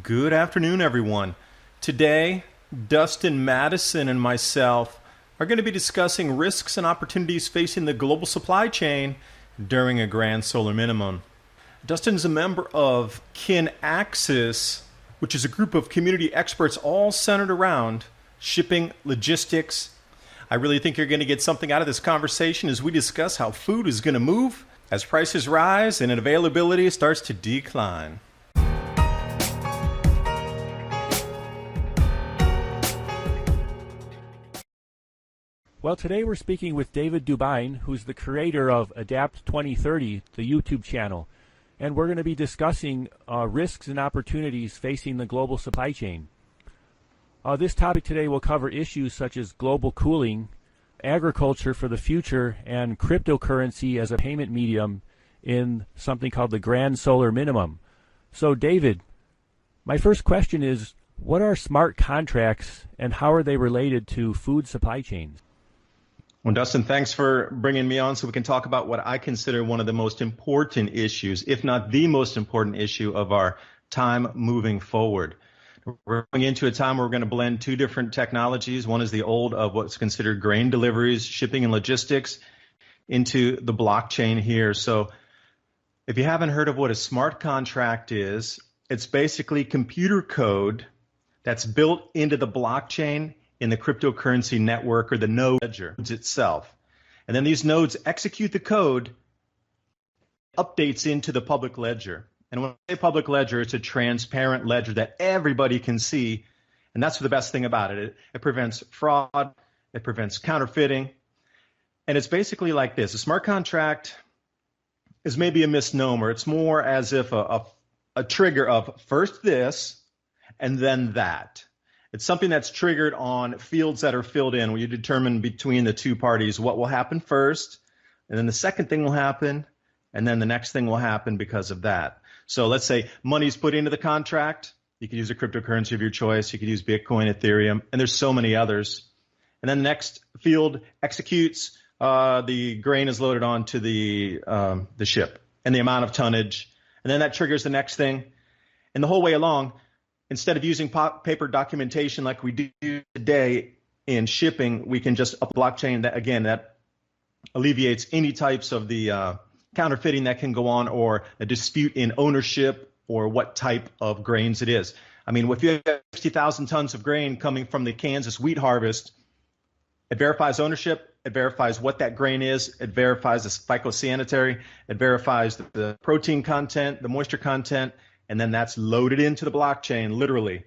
Good afternoon, everyone. Today, Dustin, Mattison, and myself are going to be discussing risks and opportunities facing the global supply chain during a grand solar minimum. Dustin is a member of Kinaxis, which is a group of community experts all centered around shipping, logistics. I really think you're going to get something out of this conversation as we discuss how food is going to move as prices rise and availability starts to decline. Well, today we're speaking with David DuByne, who's the creator of Adapt 2030, the YouTube channel. And we're going to be discussing risks and opportunities facing the global supply chain. This topic today will cover issues such as global cooling, agriculture for the future, and cryptocurrency as a payment medium in something called the Grand Solar Minimum. So, David, my first question is, what are smart contracts and how are they related to food supply chains? Well, Dustin, thanks for bringing me on so we can talk about what I consider one of the most important issues, if not the most important issue of our time moving forward. We're going into a time where we're going to blend two different technologies. One is the old of what's considered grain deliveries, shipping and logistics, into the blockchain here. So if you haven't heard of what a smart contract is, it's basically computer code that's built into the blockchain in the cryptocurrency network or the node ledger itself. And then these nodes execute the code, updates into the public ledger. And when I say public ledger, it's a transparent ledger that everybody can see. And that's the best thing about it. It prevents fraud, it prevents counterfeiting. And it's basically like this. A smart contract is maybe a misnomer. It's more as if a trigger of first this and then that. It's something that's triggered on fields that are filled in where you determine between the two parties what will happen first, and then the second thing will happen, and then the next thing will happen because of that. So let's say money's put into the contract. You could use a cryptocurrency of your choice. You could use Bitcoin, Ethereum, and there's so many others. And then the next field executes. The grain is loaded onto the ship and the amount of tonnage. And then that triggers the next thing. And the whole way along, instead of using paper documentation like we do today in shipping, we can just up blockchain. That alleviates any types of the counterfeiting that can go on or a dispute in ownership or what type of grains it is. I mean, if you have 60,000 tons of grain coming from the Kansas wheat harvest, it verifies ownership, it verifies what that grain is, it verifies the phytosanitary, it verifies the protein content, the moisture content, and then that's loaded into the blockchain, literally.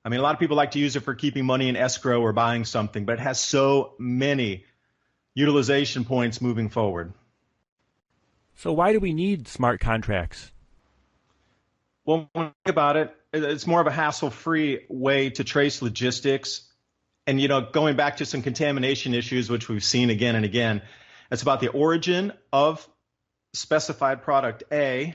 I mean, a lot of people like to use it for keeping money in escrow or buying something, but it has so many utilization points moving forward. So why do we need smart contracts? Well, when you think about it, it's more of a hassle-free way to trace logistics. And, going back to some contamination issues, which we've seen again and again, it's about the origin of specified product A,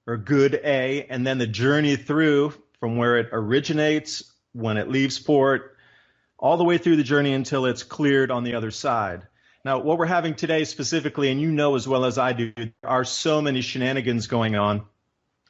or good A, and then the journey through from where it originates, when it leaves port, all the way through the journey until it's cleared on the other side. Now, what we're having today specifically, and you know as well as I do, there are so many shenanigans going on.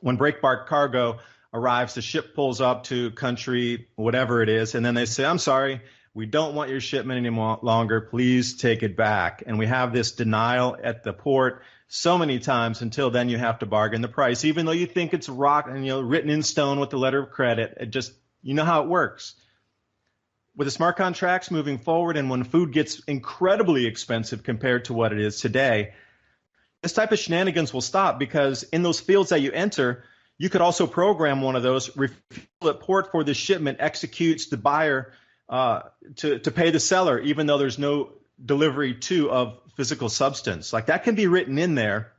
When breakbark cargo arrives, the ship pulls up to country, whatever it is, and then they say, I'm sorry, we don't want your shipment any longer. Please take it back. And we have this denial at the port so many times until then you have to bargain the price, even though you think it's rock and written in stone with the letter of credit. It just, you know how it works. With the smart contracts moving forward, and when food gets incredibly expensive compared to what it is today, this type of shenanigans will stop, because in those fields that you enter, you could also program one of those, refuel at port for the shipment, executes the buyer to pay the seller, even though there's no delivery of physical substance. Like, that can be written in there.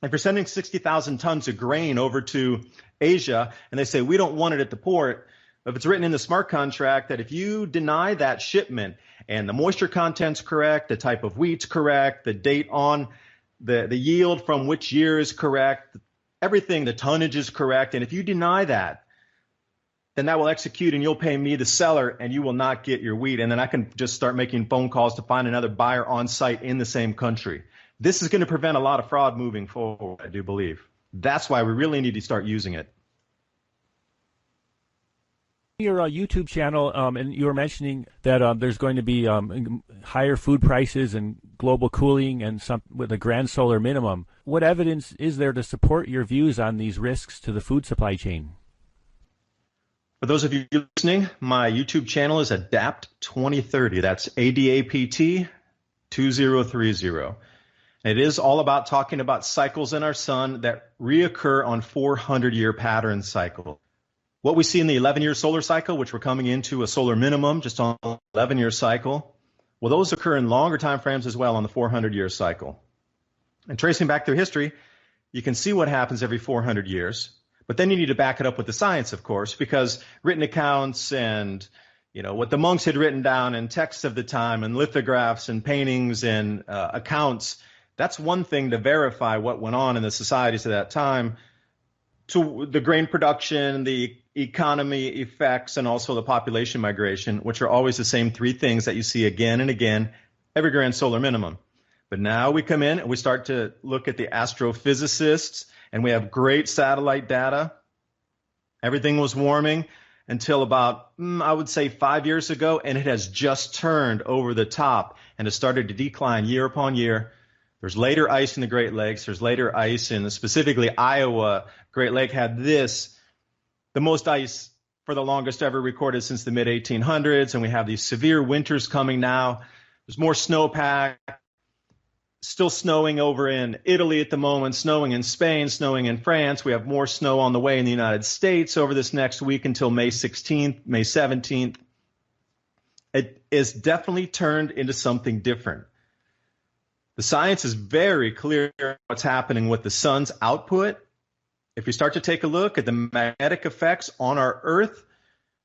If you're sending 60,000 tons of grain over to Asia and they say, we don't want it at the port, if it's written in the smart contract that if you deny that shipment and the moisture content's correct, the type of wheat's correct, the date on the yield from which year is correct, everything, the tonnage is correct, and if you deny that, then that will execute and you'll pay me, the seller, and you will not get your wheat. And then I can just start making phone calls to find another buyer on site in the same country. This is going to prevent a lot of fraud moving forward, I do believe. That's why we really need to start using it. Your YouTube channel, and you were mentioning that there's going to be higher food prices and global cooling and some with a grand solar minimum. What evidence is there to support your views on these risks to the food supply chain? For those of you listening, my YouTube channel is Adapt 2030. That's ADAPT 2030. It is all about talking about cycles in our sun that reoccur on 400-year pattern cycle. What we see in the 11-year solar cycle, which we're coming into a solar minimum just on the 11-year cycle, well, those occur in longer time frames as well on the 400-year cycle. And tracing back through history, you can see what happens every 400 years. But then you need to back it up with the science, of course, because written accounts and what the monks had written down and texts of the time and lithographs and paintings and accounts, that's one thing to verify what went on in the societies of that time. To the grain production, the economy effects, and also the population migration, which are always the same three things that you see again and again every grand solar minimum. But now we come in and we start to look at the astrophysicists, and we have great satellite data. Everything was warming until about, I would say 5 years ago, and it has just turned over the top and has started to decline year upon year. There's later ice in the Great Lakes. There's later ice in specifically Iowa. Great Lake had the most ice for the longest ever recorded since the mid-1800s, and we have these severe winters coming now. There's more snowpack. Still snowing over in Italy at the moment, snowing in Spain, snowing in France. We have more snow on the way in the United States over this next week until May 16th, May 17th. It is definitely turned into something different. The science is very clear what's happening with the sun's output. If you start to take a look at the magnetic effects on our Earth,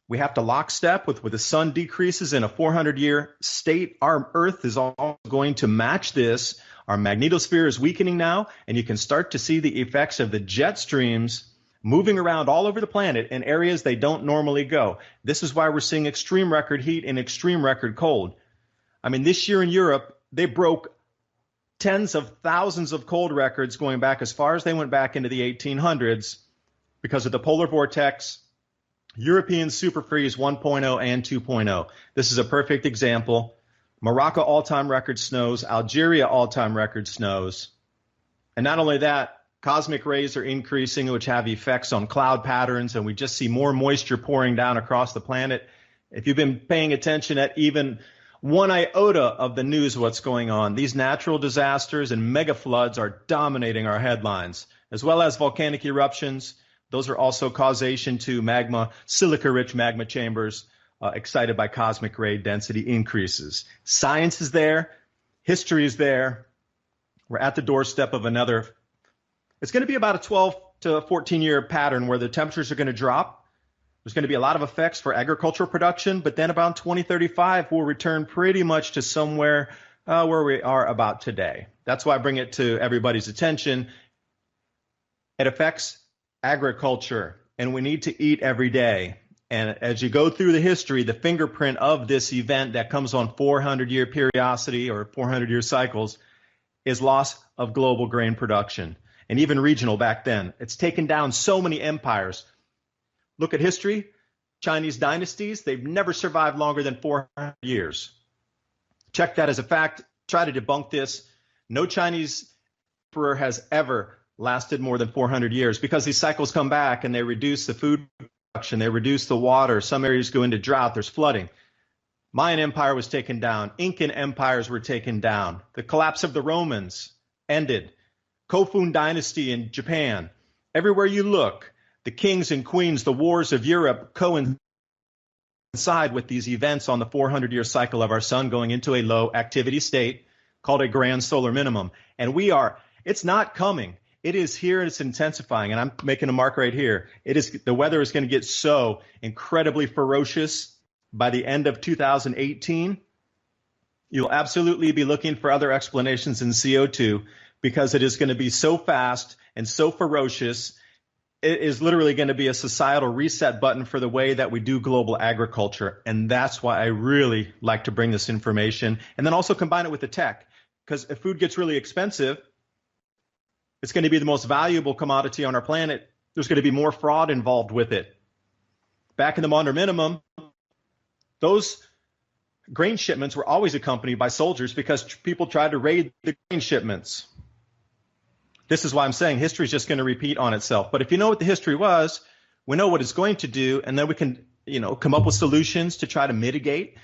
we have to lockstep with the sun decreases in a 400-year state. Our Earth is all going to match this. Our magnetosphere is weakening now, and you can start to see the effects of the jet streams moving around all over the planet in areas they don't normally go. This is why we're seeing extreme record heat and extreme record cold. I mean, this year in Europe, they broke tens of thousands of cold records going back as far as they went back into the 1800s because of the polar vortex, European superfreeze 1.0 and 2.0. This is a perfect example. Morocco all-time record snows, Algeria all-time record snows. And not only that, cosmic rays are increasing, which have effects on cloud patterns, and we just see more moisture pouring down across the planet. If you've been paying attention at even one iota of the news, what's going on, these natural disasters and mega floods are dominating our headlines, as well as volcanic eruptions. Those are also causation to magma, silica-rich magma chambers excited by cosmic ray density increases. Science is there. History is there. We're at the doorstep of another. It's going to be about a 12 to 14-year pattern where the temperatures are going to drop. There's going to be a lot of effects for agricultural production, but then about 2035, we'll return pretty much to somewhere where we are about today. That's why I bring it to everybody's attention. It affects agriculture, and we need to eat every day. And as you go through the history, the fingerprint of this event that comes on 400-year periodicity or 400-year cycles is loss of global grain production, and even regional back then. It's taken down so many empires. Look at history. Chinese dynasties, they've never survived longer than 400 years. Check that as a fact. Try to debunk this. No Chinese emperor has ever lasted more than 400 years because these cycles come back and they reduce the food production, they reduce the water. Some areas go into drought, there's flooding. Mayan Empire was taken down. Incan empires were taken down. The collapse of the Romans ended. Kofun dynasty in Japan. Everywhere you look, the kings and queens, the wars of Europe coincide with these events on the 400-year cycle of our sun going into a low activity state called a grand solar minimum. And it's not coming. It is here and it's intensifying, and I'm making a mark right here. The weather is going to get so incredibly ferocious by the end of 2018. You'll absolutely be looking for other explanations in CO2 because it is going to be so fast and so ferocious. It is literally going to be a societal reset button for the way that we do global agriculture, and that's why I really like to bring this information and then also combine it with the tech, because if food gets really expensive, it's going to be the most valuable commodity on our planet. There's going to be more fraud involved with it. Back in the Maunder Minimum, those grain shipments were always accompanied by soldiers because people tried to raid the grain shipments. This is why I'm saying history is just going to repeat on itself. But if you know what the history was, we know what it's going to do, and then we can, come up with solutions to try to mitigate,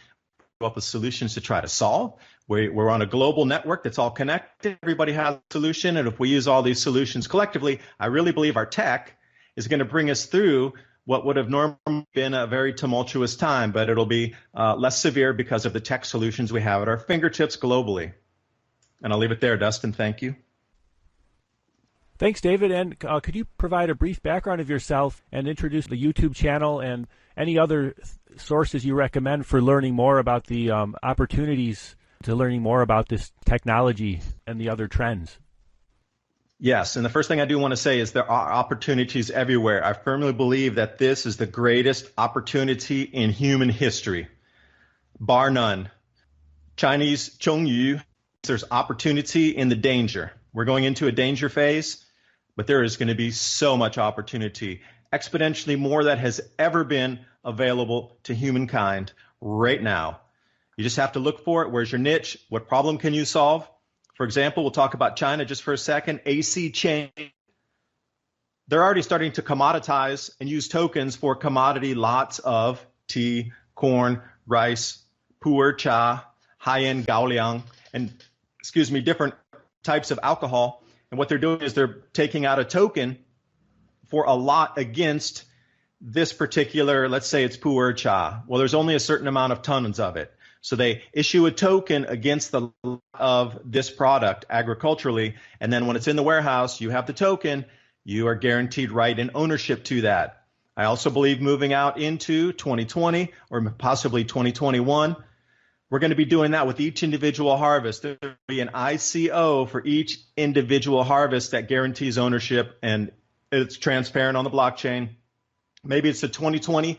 come up with solutions to try to solve. We're on a global network that's all connected. Everybody has a solution, and if we use all these solutions collectively, I really believe our tech is going to bring us through what would have normally been a very tumultuous time, but it'll be less severe because of the tech solutions we have at our fingertips globally. And I'll leave it there, Dustin. Thank you. Thanks, David. And could you provide a brief background of yourself and introduce the YouTube channel and any other sources you recommend for learning more about the opportunities to learning more about this technology and the other trends? Yes, and the first thing I do want to say is there are opportunities everywhere. I firmly believe that this is the greatest opportunity in human history, bar none. Chinese Chongyu, there's opportunity in the danger. We're going into a danger phase, but there is going to be so much opportunity, exponentially more that has ever been available to humankind right now. You just have to look for it. Where's your niche? What problem can you solve? For example, we'll talk about China just for a second. AC chain. They're already starting to commoditize and use tokens for commodity lots of tea, corn, rice, pu'er cha, high-end gaoliang, and, different types of alcohol. And what they're doing is they're taking out a token for a lot against this particular, let's say it's pu'er cha. Well, there's only a certain amount of tons of it. So they issue a token against the lot of this product agriculturally, and then when it's in the warehouse, you have the token, you are guaranteed right and ownership to that. I also believe moving out into 2020 or possibly 2021, we're going to be doing that with each individual harvest. There will be an ICO for each individual harvest that guarantees ownership, and it's transparent on the blockchain. Maybe it's the 2020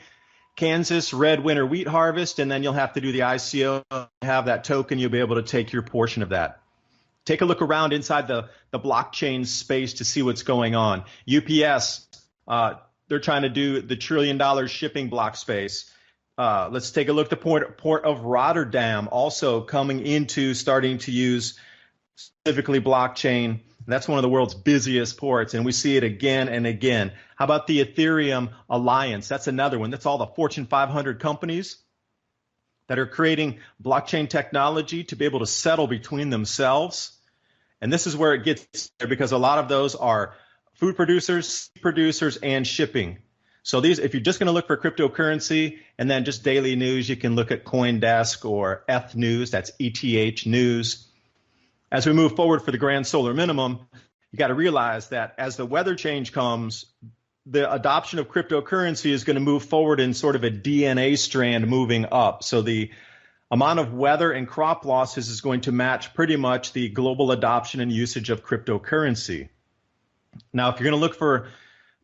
Kansas red winter wheat harvest, and then you'll have to do the ICO, have that token, you'll be able to take your portion of that. Take a look around inside the blockchain space to see what's going on. UPS, they're trying to do the $1 trillion shipping block space. Let's take a look at the port of Rotterdam, also coming into starting to use specifically blockchain. That's one of the world's busiest ports, and we see it again and again. How about the Ethereum Alliance? That's another one. That's all the Fortune 500 companies that are creating blockchain technology to be able to settle between themselves. And this is where it gets there because a lot of those are food producers, and shipping. So these, if you're just going to look for cryptocurrency and then just daily news, you can look at CoinDesk or ETH News. That's ETH News. As we move forward for the grand solar minimum, you got to realize that as the weather change comes, the adoption of cryptocurrency is going to move forward in sort of a DNA strand moving up. So the amount of weather and crop losses is going to match pretty much the global adoption and usage of cryptocurrency. Now, if you're going to look for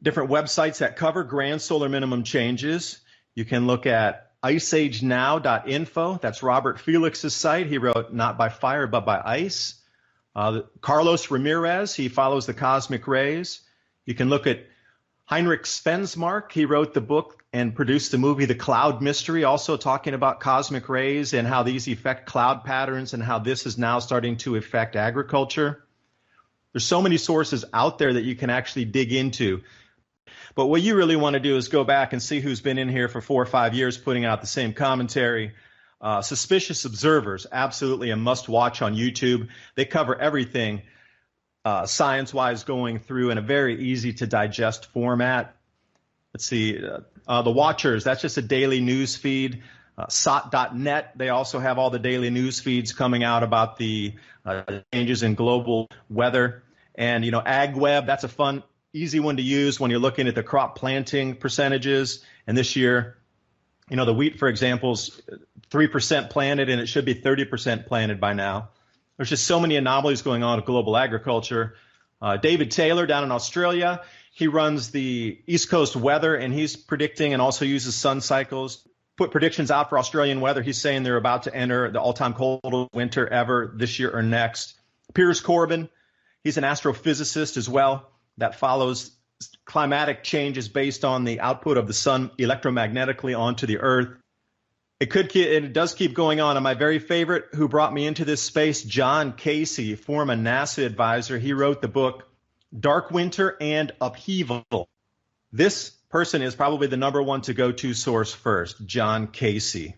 different websites that cover grand solar minimum changes, you can look at iceagenow.info. That's Robert Felix's site. He wrote Not by Fire, but by Ice. Carlos Ramirez, he follows the cosmic rays. You can look at Heinrich Svensmark. He wrote the book and produced the movie The Cloud Mystery, also talking about cosmic rays and how these affect cloud patterns and how this is now starting to affect agriculture. There's so many sources out there that you can actually dig into. But what you really want to do is go back and see who's been in here for 4 or 5 years putting out the same commentary. Suspicious Observers, absolutely a must-watch on YouTube. They cover everything science-wise going through in a very easy-to-digest format. Let's see, The Watchers, that's just a daily news feed. SOT.net, they also have all the daily news feeds coming out about the changes in global weather. And, AgWeb, that's a fun, easy one to use when you're looking at the crop planting percentages. And this year, the wheat, for example, is 3% planted, and it should be 30% planted by now. There's just so many anomalies going on with global agriculture. David Taylor down in Australia, he runs the East Coast weather, and he's predicting and also uses sun cycles, put predictions out for Australian weather. He's saying they're about to enter the all-time coldest winter ever this year or next. Piers Corbin, he's an astrophysicist as well that follows climatic changes based on the output of the sun electromagnetically onto the earth. It does keep going on. And my very favorite who brought me into this space, John Casey, former NASA advisor, he wrote the book, Dark Winter and Upheaval. This person is probably the number one to go-to source first, John Casey.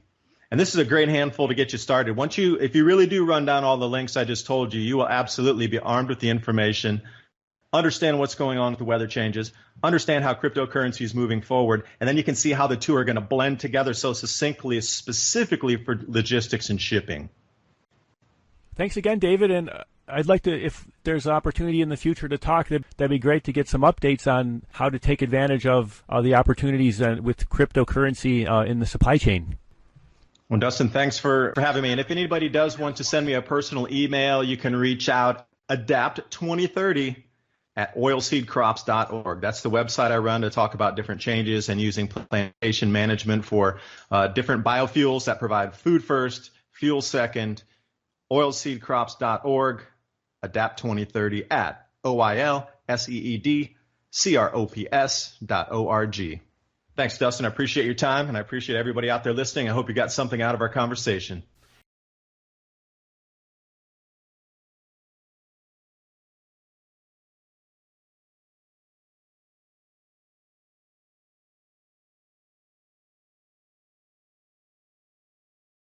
And this is a great handful to get you started. If you really do run down all the links I just told you, you will absolutely be armed with the information, understand what's going on with the weather changes, understand how cryptocurrency is moving forward, and then you can see how the two are going to blend together so succinctly, specifically for logistics and shipping. Thanks again, David. And I'd like to, if there's an opportunity in the future to talk, that'd be great to get some updates on how to take advantage of the opportunities with cryptocurrency in the supply chain. Well, Dustin, thanks for having me. And if anybody does want to send me a personal email, you can reach out, adapt2030 at oilseedcrops.org. That's the website I run to talk about different changes and using plantation management for different biofuels that provide food first, fuel second. Oilseedcrops.org, adapt2030 at oilseedcrops.org. Thanks, Dustin. I appreciate your time, and I appreciate everybody out there listening. I hope you got something out of our conversation.